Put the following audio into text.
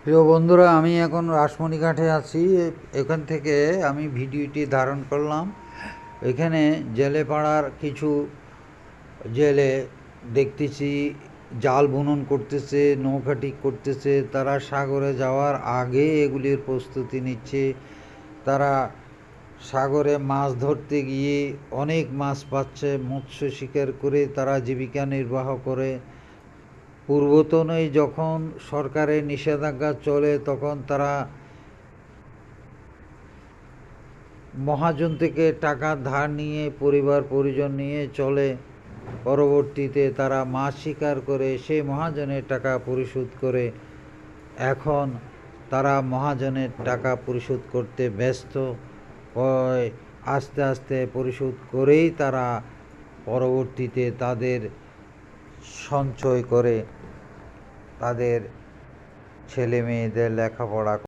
প্রিয় বন্ধুরা, আমি এখন রাসমণিঘাটে আছি। এখান থেকে আমি ভিডিওটি ধারণ করলাম। এখানে জেলে পাড়ার কিছু জেলে দেখতেছি জাল বুনন করতেছে, নৌকা ঠিক করতেছে। তারা সাগরে যাওয়ার আগে এগুলির প্রস্তুতি নিচ্ছে। তারা সাগরে মাছ ধরতে গিয়ে অনেক মাছ পাচ্ছে, মৎস্য শিকার করে তারা জীবিকা নির্বাহ করে। পূর্বতনে যখন সরকারের নিষেধাজ্ঞা চলে তখন তারা মহাজন থেকে টাকা ধার নিয়ে পরিবার পরিজন নিয়ে চলে। পরবর্তীতে তারা মাছ শিকার করে সেই মহাজনের টাকা পরিশোধ করে। এখন তারা মহাজনের টাকা পরিশোধ করতে ব্যস্ত। আস্তে আস্তে পরিশোধ করেই তারা পরবর্তীতে তাদের সঞ্চয় করে তাদের ছেলে মেয়েদের লেখাপড়া